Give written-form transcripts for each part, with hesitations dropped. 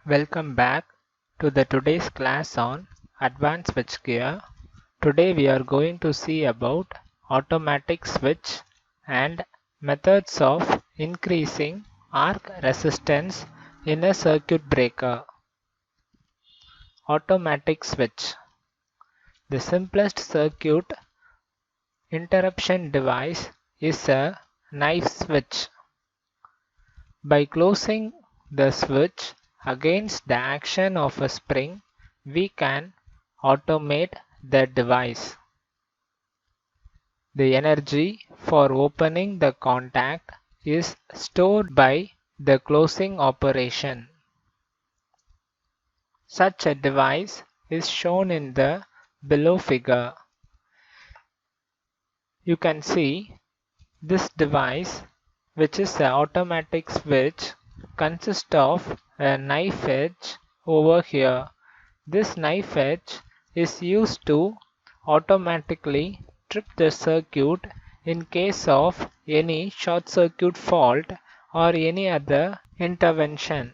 Welcome back to the today's class on advanced switchgear. Today we are going to see about automatic switch and methods of increasing arc resistance in a circuit breaker. Automatic switch. The simplest circuit interruption device is a knife switch. By closing the switch against the action of a spring, we can automate the device. The energy for opening the contact is stored by the closing operation. Such a device is shown in the below figure. You can see this device, which is an automatic switch, consists of a knife edge over here. This knife edge is used to automatically trip the circuit in case of any short circuit fault or any other intervention.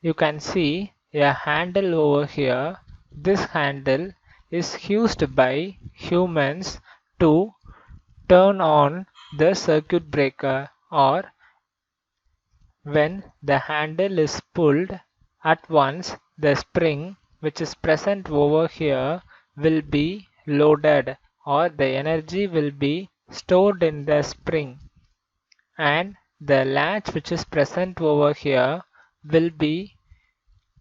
You can see a handle over here. This handle is used by humans to turn on the circuit breaker, or when the handle is pulled at once, the spring which is present over here will be loaded, or the energy will be stored in the spring, and the latch which is present over here will be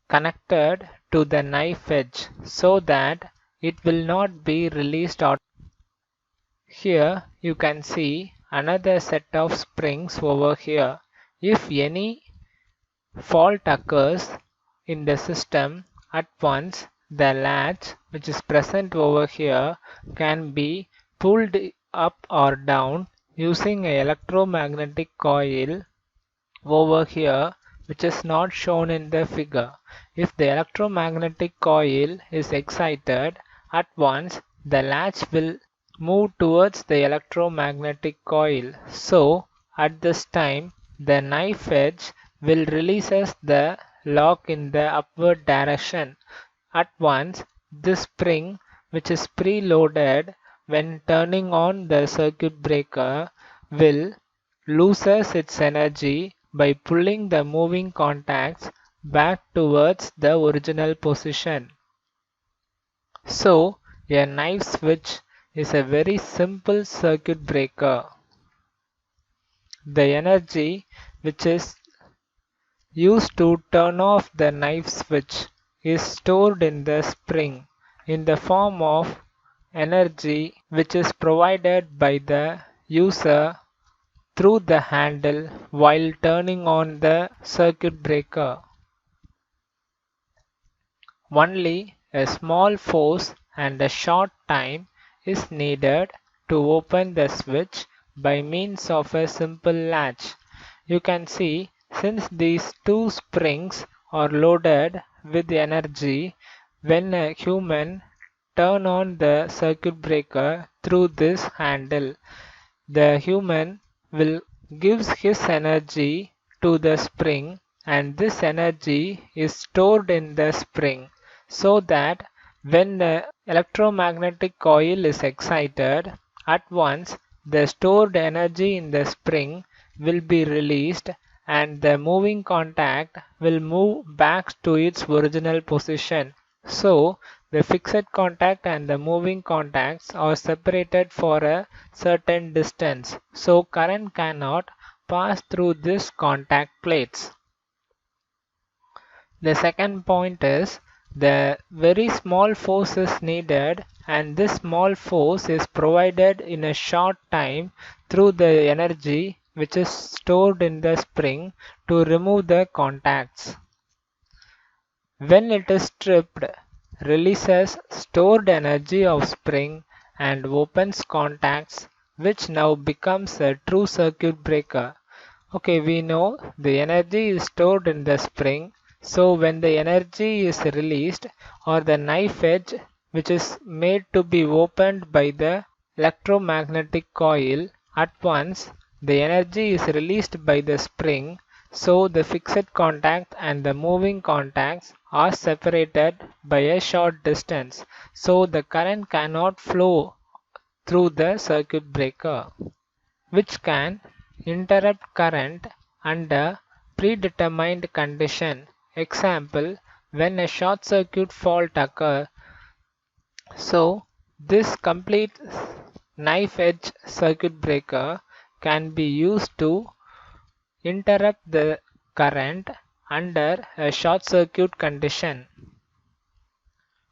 connected to the knife edge so that it will not be released out. Here you can see another set of springs over here. If any fault occurs in the system at once, the latch which is present over here can be pulled up or down using an electromagnetic coil over here, which is not shown in the figure. If the electromagnetic coil is excited at once, the latch will move towards the electromagnetic coil. So at this time the knife edge will releases the lock in the upward direction. At once this spring, which is preloaded when turning on the circuit breaker, will loses its energy by pulling the moving contacts back towards the original position. So a knife switch is a very simple circuit breaker. The energy which is used to turn off the knife switch is stored in the spring in the form of energy which is provided by the user through the handle while turning on the circuit breaker. Only a small force and a short time is needed to open the switch by means of a simple latch. You can see, since these two springs are loaded with energy, when a human turn on the circuit breaker through this handle, the human will gives his energy to the spring, and this energy is stored in the spring, so that when the electromagnetic coil is excited, at once the stored energy in the spring will be released and the moving contact will move back to its original position. So the fixed contact and the moving contacts are separated for a certain distance, so current cannot pass through these contact plates. The second point is the very small force is needed, and this small force is provided in a short time through the energy which is stored in the spring to remove the contacts. When it is stripped, releases stored energy of spring and opens contacts, which now becomes a true circuit breaker. Okay, we know the energy is stored in the spring, so when the energy is released, or the knife edge which is made to be opened by the electromagnetic coil, at once the energy is released by the spring, So the fixed contact and the moving contacts are separated by a short distance. So the current cannot flow through the circuit breaker, which can interrupt current under predetermined condition. Example, when a short circuit fault occurs, so this complete knife edge circuit breaker can be used to interrupt the current under a short circuit condition.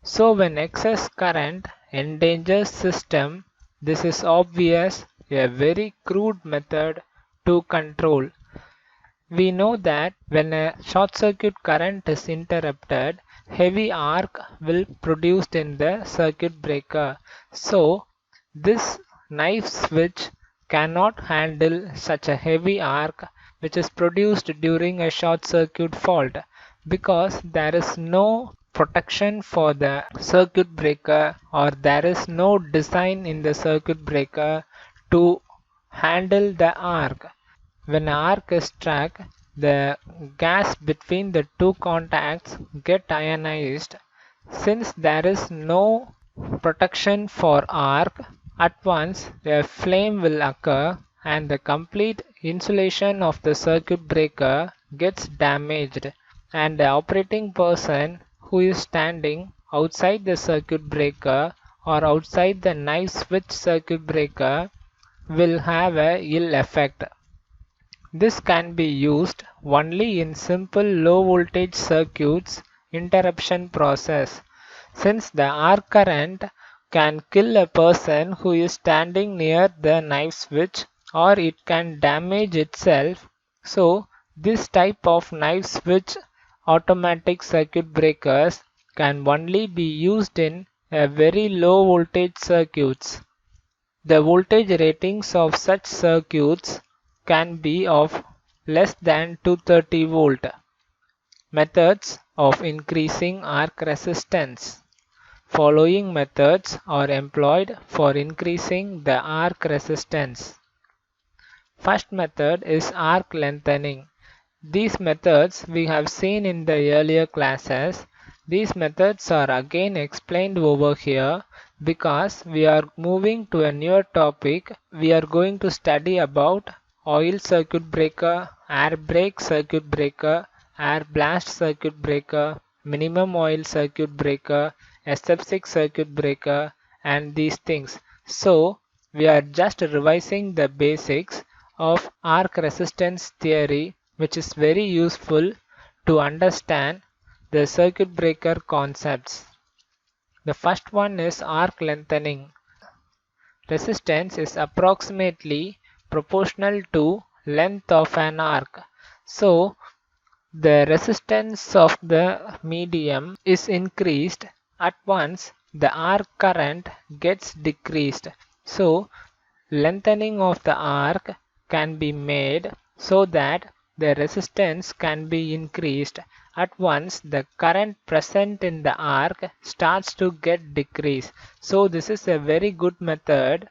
So when excess current endangers system, this is obvious a very crude method to control. We know that when a short circuit current is interrupted, heavy arc will produced in the circuit breaker. So this knife switch cannot handle such a heavy arc which is produced during a short circuit fault, because there is no protection for the circuit breaker, or there is no design in the circuit breaker to handle the arc. When arc is struck, the gas between the two contacts get ionized. Since there is no protection for arc, at once a flame will occur and the complete insulation of the circuit breaker gets damaged, and the operating person who is standing outside the circuit breaker or outside the knife switch circuit breaker will have a ill effect. This can be used only in simple low voltage circuits interruption process. Since the arc current can kill a person who is standing near the knife switch, or it can damage itself, so this type of knife switch automatic circuit breakers can only be used in a very low voltage circuits. The voltage ratings of such circuits can be of less than 230 volt. Methods of increasing arc resistance. Following methods are employed for increasing the arc resistance. First method is arc lengthening. These methods we have seen in the earlier classes. These methods are again explained over here because we are moving to a newer topic. We are going to study about oil circuit breaker, air brake circuit breaker, air blast circuit breaker, minimum oil circuit breaker, SF6 circuit breaker, and these things. So we are just revising the basics of arc resistance theory, which is very useful to understand the circuit breaker concepts. The first one is arc lengthening. Resistance is approximately proportional to length of an arc. So the resistance of the medium is increased, at once the arc current gets decreased. So lengthening of the arc can be made so that the resistance can be increased. At once the current present in the arc starts to get decreased. So this is a very good method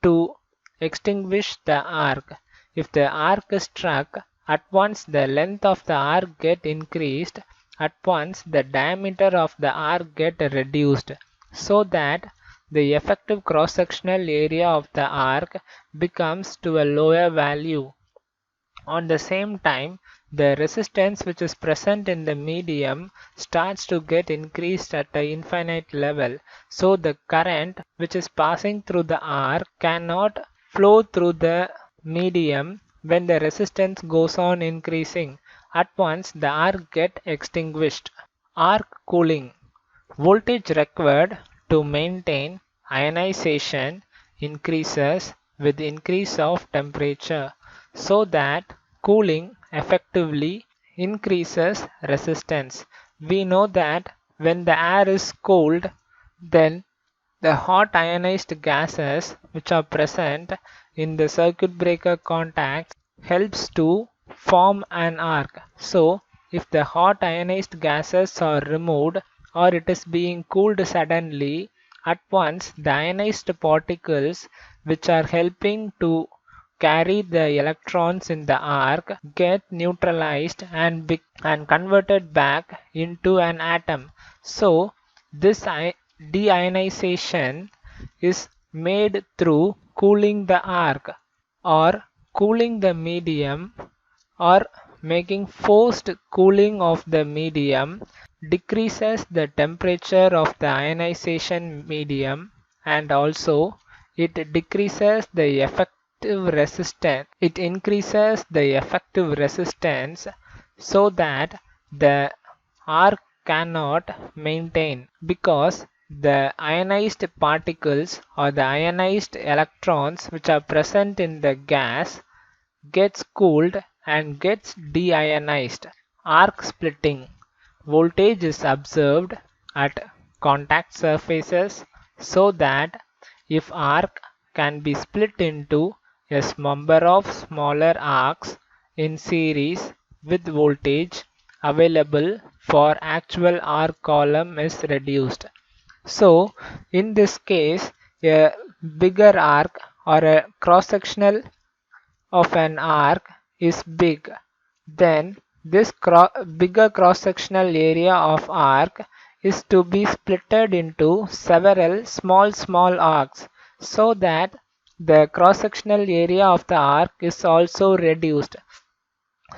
to extinguish the arc. If the arc is struck, at once the length of the arc get increased, at once the diameter of the arc get reduced, so that the effective cross-sectional area of the arc becomes to a lower value. On the same time, the resistance which is present in the medium starts to get increased at an infinite level. So the current which is passing through the arc cannot flow through the medium when the resistance goes on increasing. At once the arc get extinguished. Arc cooling. Voltage required to maintain ionization increases with increase of temperature, so that cooling effectively increases resistance. We know that when the air is cooled, then the hot ionized gases which are present in the circuit breaker contacts helps to form an arc. So if the hot ionized gases are removed, or it is being cooled suddenly, at once the ionized particles which are helping to carry the electrons in the arc get neutralized and converted back into an atom. So this deionization is made through cooling the arc or cooling the medium or making forced cooling of the medium decreases the temperature of the ionization medium, and also it decreases the effective resistance. It increases the effective resistance so that the arc cannot maintain, because the ionized particles or the ionized electrons which are present in the gas gets cooled and gets deionized. Arc splitting. Voltage is observed at contact surfaces so that if arc can be split into a number of smaller arcs in series with voltage available for actual arc column is reduced. So in this case, a bigger arc or a cross-sectional of an arc is big, then this bigger cross-sectional area of arc is to be splitted into several small arcs so that the cross-sectional area of the arc is also reduced.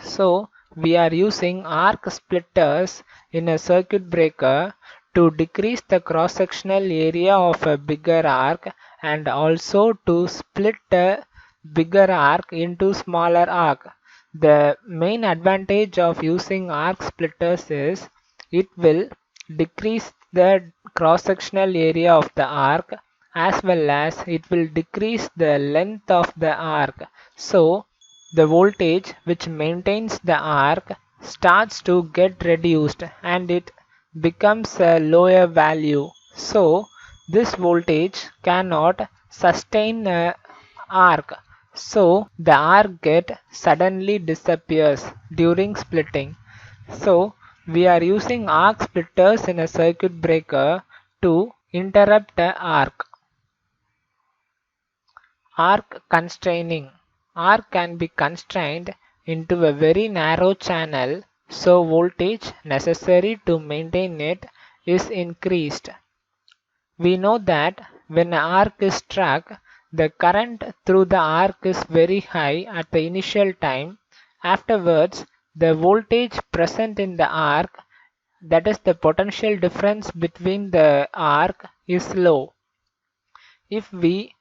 So we are using arc splitters in a circuit breaker to decrease the cross-sectional area of a bigger arc and also to split a bigger arc into smaller arc. The main advantage of using arc splitters is it will decrease the cross-sectional area of the arc as well as it will decrease the length of the arc. So the voltage which maintains the arc starts to get reduced and it becomes a lower value. So this voltage cannot sustain a arc. So the arc suddenly disappears during splitting. So we are using arc splitters in a circuit breaker to interrupt the arc. Arc constraining. Arc can be constrained into a very narrow channel, so voltage necessary to maintain it is increased. We know that when an arc is struck, the current through the arc is very high at the initial time. Afterwards, the voltage present in the arc, that is the potential difference between the arc, is low. If we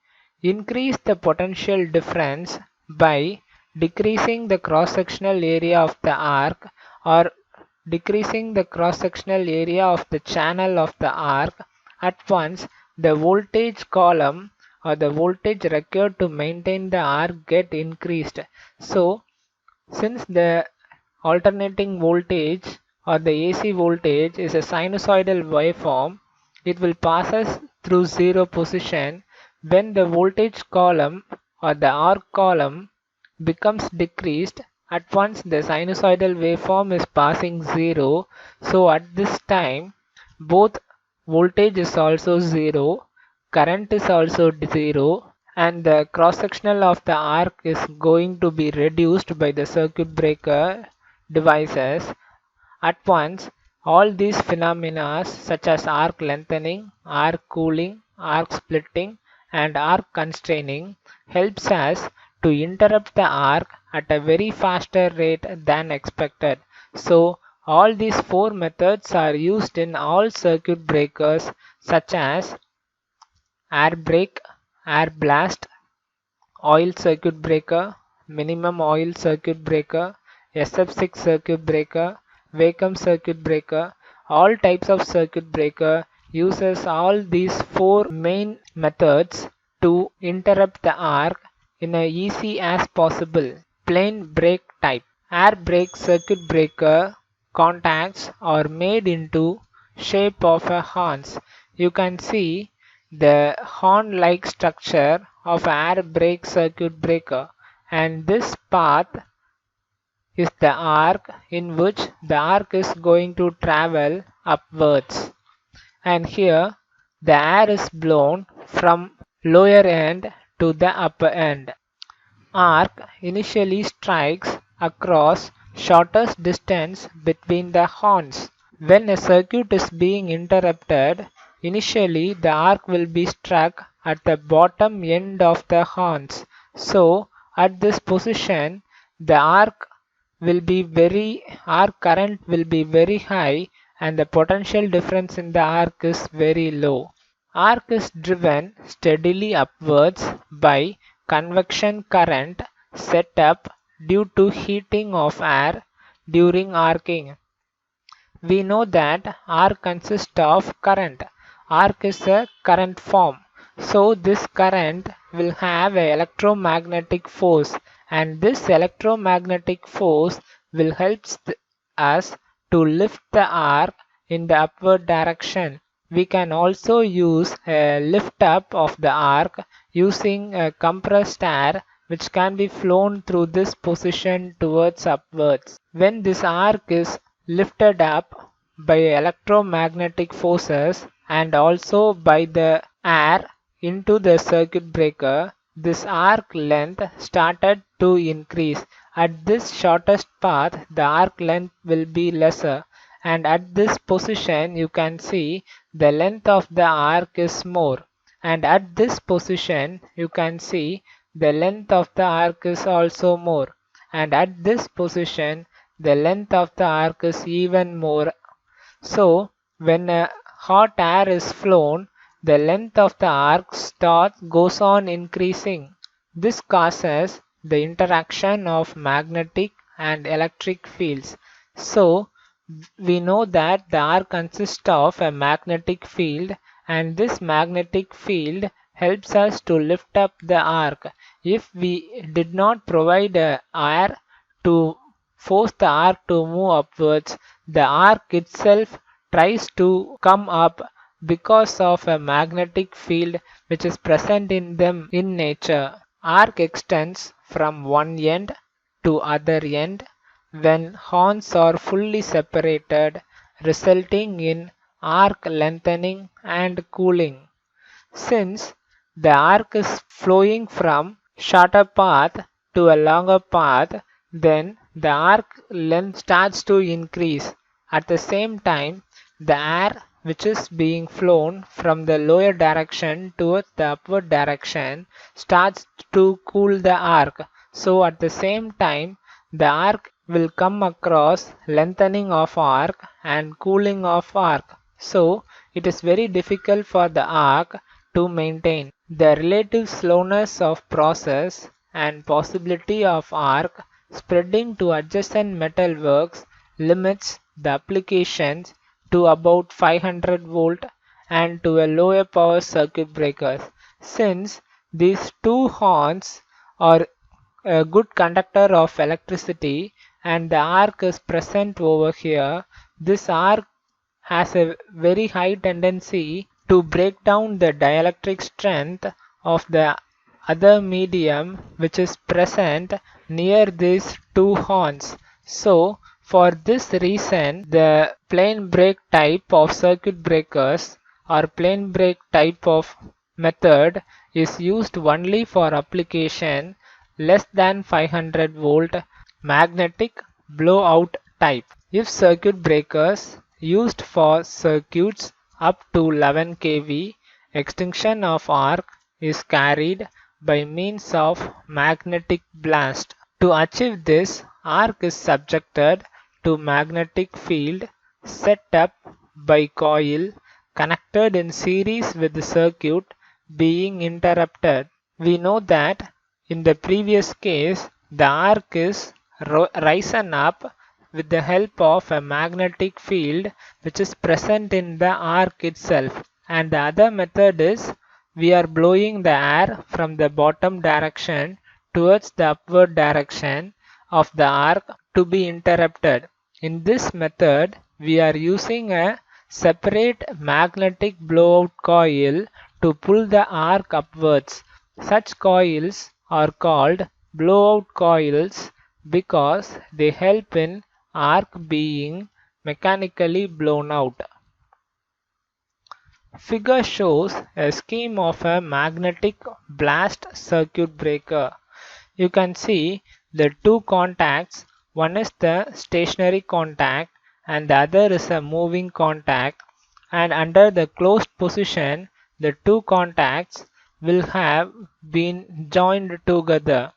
increase the potential difference by decreasing the cross-sectional area of the arc or decreasing the cross-sectional area of the channel of the arc, at once the voltage column or the voltage required to maintain the arc get increased. So since the alternating voltage or the AC voltage is a sinusoidal waveform, it will passes through zero position when the voltage column or the arc column becomes decreased. At once the sinusoidal waveform is passing zero. So at this time both voltage is also zero, current is also zero, and the cross-sectional of the arc is going to be reduced by the circuit breaker devices. At once, all these phenomena such as arc lengthening, arc cooling, arc splitting, and arc constraining helps us to interrupt the arc at a very faster rate than expected. So all these four methods are used in all circuit breakers such as air brake, air blast, oil circuit breaker, minimum oil circuit breaker, SF6 circuit breaker, vacuum circuit breaker. All types of circuit breaker uses all these four main methods to interrupt the arc in a easy as possible. Plain brake type. Air brake circuit breaker contacts are made into shape of a horns. You can see the horn-like structure of air brake circuit breaker, and this path is the arc in which the arc is going to travel upwards, and here the air is blown from lower end to the upper end. arc initially strikes across shortest distance between the horns. When a circuit is being interrupted, initially the arc will be struck at the bottom end of the horns. So at this position the arc current will be very high and the potential difference in the arc is very low. Arc is driven steadily upwards by convection current set up due to heating of air during arcing. We know that arc consists of current. Arc is a current form. So this current will have an electromagnetic force, and this electromagnetic force will help us to lift the arc in the upward direction. We can also use a lift up of the arc using a compressed air which can be flown through this position towards upwards. When this arc is lifted up by electromagnetic forces and also by the air into the circuit breaker, this arc length started to increase. At this shortest path, the arc length will be lesser, and at this position you can see the length of the arc is more, and at this position you can see the length of the arc is also more, and at this position the length of the arc is even more. So when a hot air is flown, the length of the arc goes on increasing. This causes the interaction of magnetic and electric fields. So we know that the arc consists of a magnetic field, and this magnetic field helps us to lift up the arc. If we did not provide air to force the arc to move upwards, the arc itself tries to come up because of a magnetic field which is present in them in nature. Arc extends from one end to other end when horns are fully separated, resulting in arc lengthening and cooling. Since the arc is flowing from shorter path to a longer path, then the arc length starts to increase. At the same time, the air which is being flown from the lower direction towards the upward direction starts to cool the arc. So at the same time, the arc will come across lengthening of arc and cooling of arc. So it is very difficult for the arc to maintain. The relative slowness of process and possibility of arc spreading to adjacent metalworks limits the applications to about 500 volt and to a lower power circuit breakers. Since these two horns are a good conductor of electricity and the arc is present over here, this arc has a very high tendency to break down the dielectric strength of the other medium which is present near these two horns. So for this reason the plain break type of circuit breakers or plain break type of method is used only for application less than 500 volt magnetic blowout type. If circuit breakers used for circuits up to 11 kV, extinction of arc is carried by means of magnetic blast. To achieve this, arc is subjected to magnetic field set up by coil connected in series with the circuit being interrupted. We know that in the previous case, the arc is risen up with the help of a magnetic field which is present in the arc itself, and the other method is we are blowing the air from the bottom direction towards the upward direction of the arc to be interrupted. In this method we are using a separate magnetic blowout coil to pull the arc upwards. Such coils are called blowout coils because they help in arc being mechanically blown out. Figure shows a scheme of a magnetic blast circuit breaker. you can see the two contacts. One is the stationary contact and the other is a moving contact, and under the closed position the two contacts will have been joined together.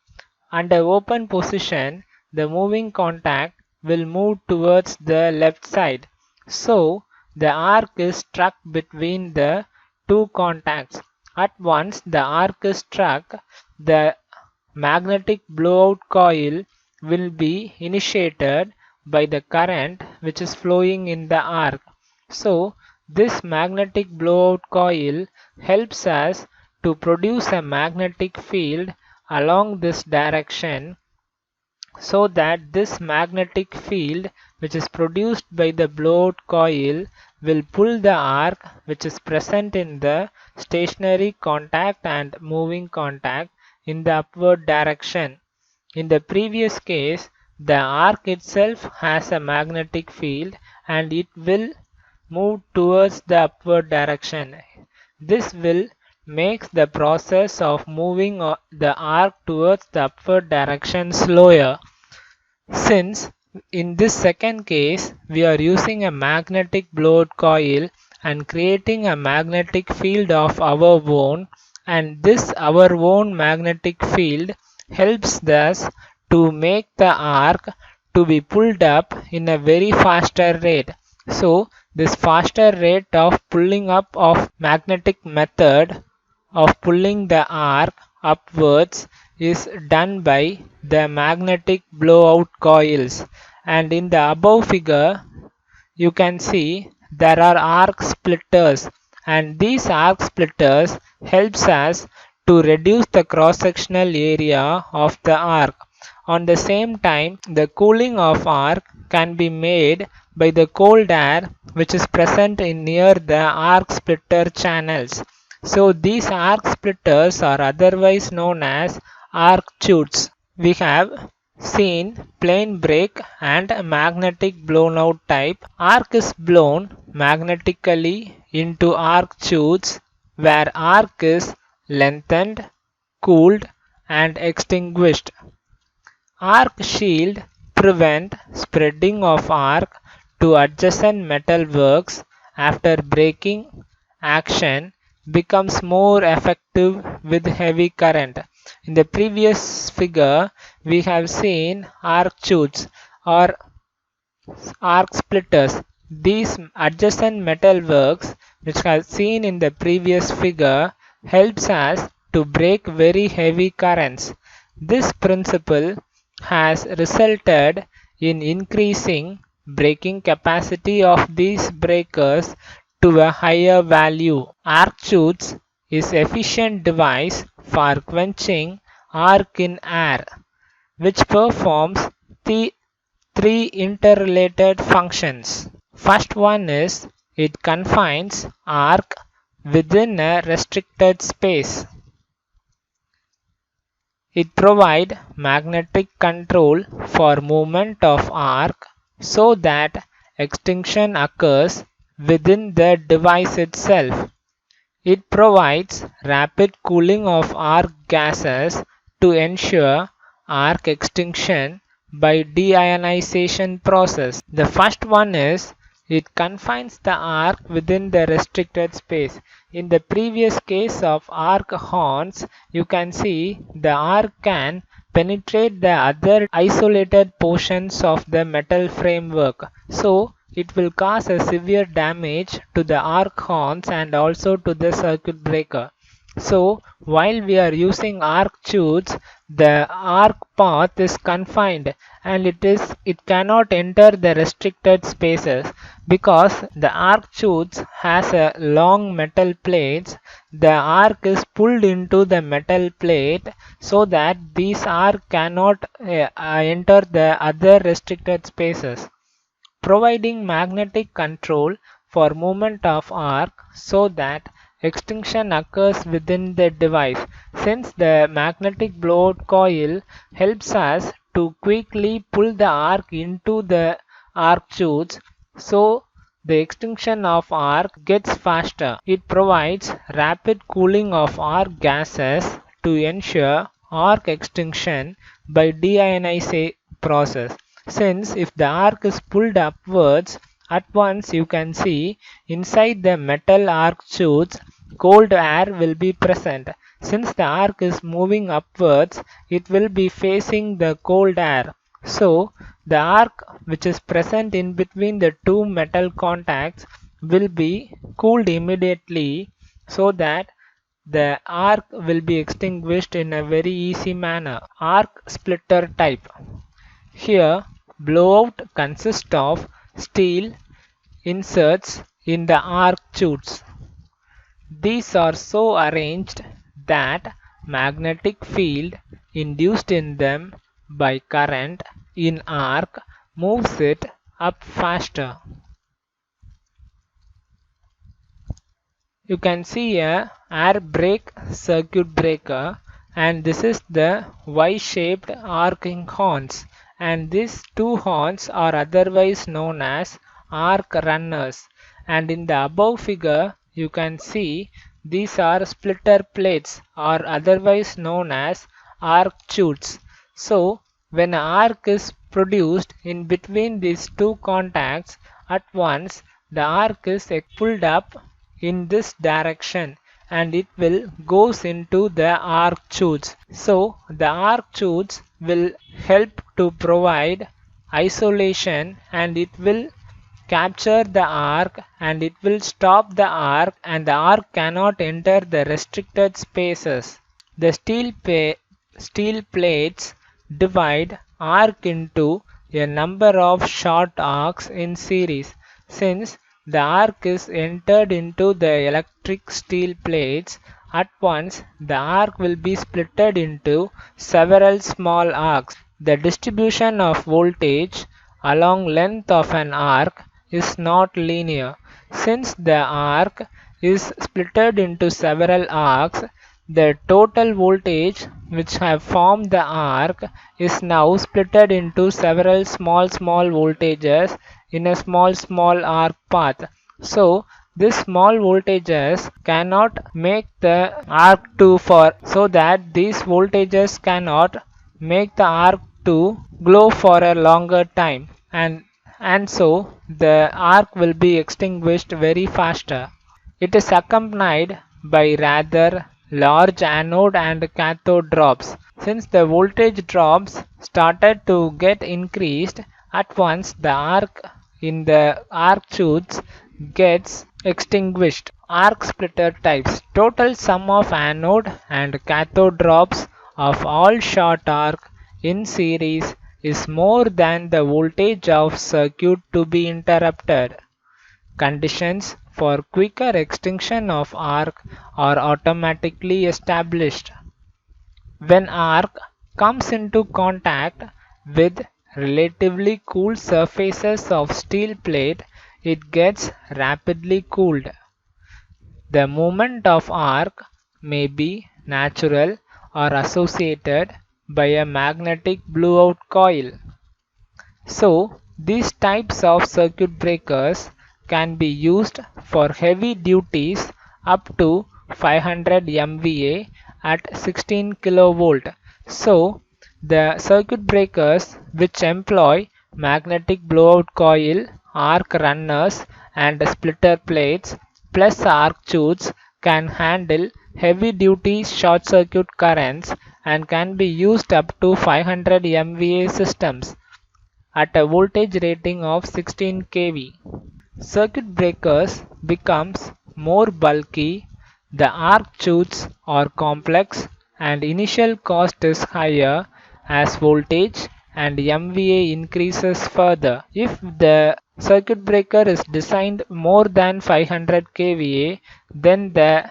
Under open position the moving contact will move towards the left side. So the arc is struck between the two contacts. At once the arc is struck, the magnetic blowout coil will be initiated by the current which is flowing in the arc. So this magnetic blowout coil helps us to produce a magnetic field along this direction, so that this magnetic field which is produced by the blowout coil will pull the arc which is present in the stationary contact and moving contact in the upward direction. In the previous case, the arc itself has a magnetic field and it will move towards the upward direction. This will make the process of moving the arc towards the upward direction slower. Since in this second case we are using a magnetic blowout coil and creating a magnetic field of our own, and this our own magnetic field helps us to make the arc to be pulled up in a very faster rate. So this faster rate of pulling up of magnetic method of pulling the arc upwards is done by the magnetic blowout coils. And in the above figure you can see there are arc splitters, and these arc splitters helps us to reduce the cross-sectional area of the arc. On the same time, the cooling of arc can be made by the cold air which is present in near the arc splitter channels. So these arc splitters are otherwise known as arc chutes. We have seen plain break and magnetic blown out type. Arc is blown magnetically into arc chutes where arc is lengthened, cooled and extinguished. Arc shield prevent spreading of arc to adjacent metal works after breaking action becomes more effective with heavy current. In the previous figure we have seen arc chutes or arc splitters. These adjacent metal works which are seen in the previous figure helps us to break very heavy currents. This principle has resulted in increasing breaking capacity of these breakers to a higher value. Arc chutes is efficient device for quenching arc in air, which performs the three interrelated functions. First one is it confines arc within a restricted space. It provides magnetic control for movement of arc so that extinction occurs within the device itself. It provides rapid cooling of arc gases to ensure arc extinction by deionization process. The first one is it confines the arc within the restricted space. In the previous case of arc horns, you can see the arc can penetrate the other isolated portions of the metal framework. So it will cause a severe damage to the arc horns and also to the circuit breaker. So while we are using arc chutes, the arc path is confined and it cannot enter the restricted spaces because the arc chutes has a long metal plates. The arc is pulled into the metal plate so that these arc cannot enter the other restricted spaces, providing magnetic control for movement of arc so that extinction occurs within the device. Since the magnetic blowout coil helps us to quickly pull the arc into the arc chutes, so the extinction of arc gets faster. It provides rapid cooling of arc gases to ensure arc extinction by deionization process. Since if the arc is pulled upwards, at once you can see inside the metal arc chutes cold air will be present. Since the arc is moving upwards, it will be facing the cold air. So the arc which is present in between the two metal contacts will be cooled immediately, so that the arc will be extinguished in a very easy manner. Arc splitter type. Here, blowout consists of steel inserts in the arc chutes. These are so arranged that magnetic field induced in them by current in arc moves it up faster. You can see a air brake circuit breaker, and this is the Y-shaped arcing horns, and these two horns are otherwise known as arc runners, and in the above figure you can see these are splitter plates or otherwise known as arc chutes. So when an arc is produced in between these two contacts, at once the arc is pulled up in this direction and it will goes into the arc chutes. So the arc chutes will help to provide isolation, and it will capture the arc and it will stop the arc, and the arc cannot enter the restricted spaces. The steel plates divide arc into a number of short arcs in series. Since the arc is entered into the electric steel plates, at once the arc will be splitted into several small arcs. The distribution of voltage along length of an arc is not linear. Since the arc is splitted into several arcs, the total voltage which have formed the arc is now splitted into several small voltages in a small arc path. So these small voltages cannot make the arc to for so that these voltages cannot make the arc to glow for a longer time, and so the arc will be extinguished very faster. It is accompanied by rather large anode and cathode drops. Since the voltage drops started to get increased, at once the arc in the arc chutes gets extinguished. Arc splitter types. Total sum of anode and cathode drops of all short arc in series is more than the voltage of circuit to be interrupted. Conditions for quicker extinction of arc are automatically established. When arc comes into contact with relatively cool surfaces of steel plate, it gets rapidly cooled. The movement of arc may be natural or associated by a magnetic blowout coil. So these types of circuit breakers can be used for heavy duties up to 500 MVA at 16 kV. So the circuit breakers which employ magnetic blowout coil, arc runners and splitter plates plus arc chutes can handle heavy duty short circuit currents and can be used up to 500 MVA systems at a voltage rating of 16 kV. Circuit breakers becomes more bulky, the arc chutes are complex, and initial cost is higher as voltage and MVA increases further. If the circuit breaker is designed more than 500 kVA, then the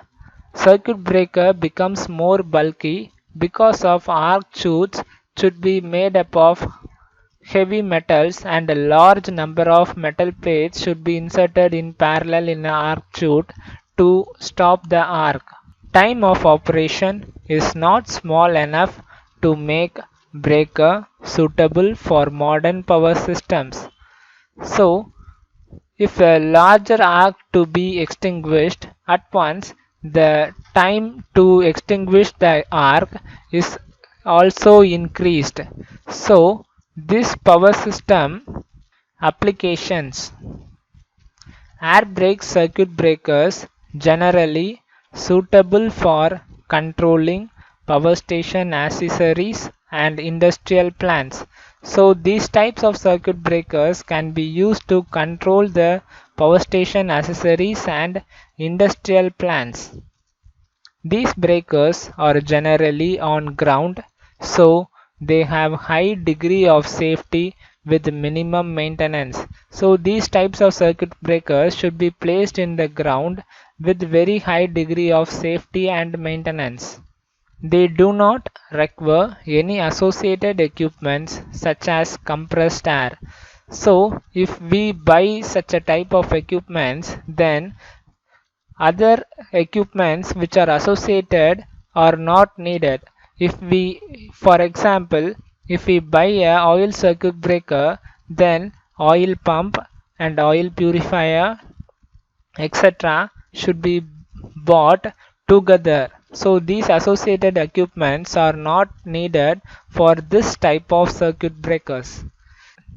circuit breaker becomes more bulky because of arc chutes should be made up of heavy metals, and a large number of metal plates should be inserted in parallel in an arc chute to stop the arc. Time of operation is not small enough to make breaker suitable for modern power systems. So if a larger arc to be extinguished at once, the time to extinguish the arc is also increased. So this power system applications. Air brake circuit breakers generally suitable for controlling power station accessories and industrial plants. So these types of circuit breakers can be used to control the power station accessories and industrial plants. These breakers are generally on ground, so they have high degree of safety with minimum maintenance. So these types of circuit breakers should be placed in the ground with very high degree of safety and maintenance. They do not require any associated equipments such as compressed air. So if we buy such a type of equipments, then other equipments which are associated are not needed. If we, for example, if we buy a oil circuit breaker, then oil pump and oil purifier, etc. should be bought together. So these associated equipments are not needed for this type of circuit breakers.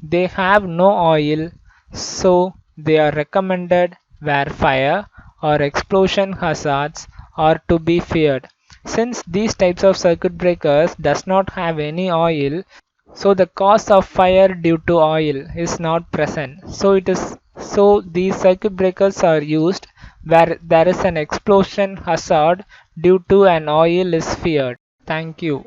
They have no oil, so they are recommended where fire or explosion hazards are to be feared. Since these types of circuit breakers does not have any oil, so the cause of fire due to oil is not present. So these circuit breakers are used where there is an explosion hazard due to an oil is feared. Thank you.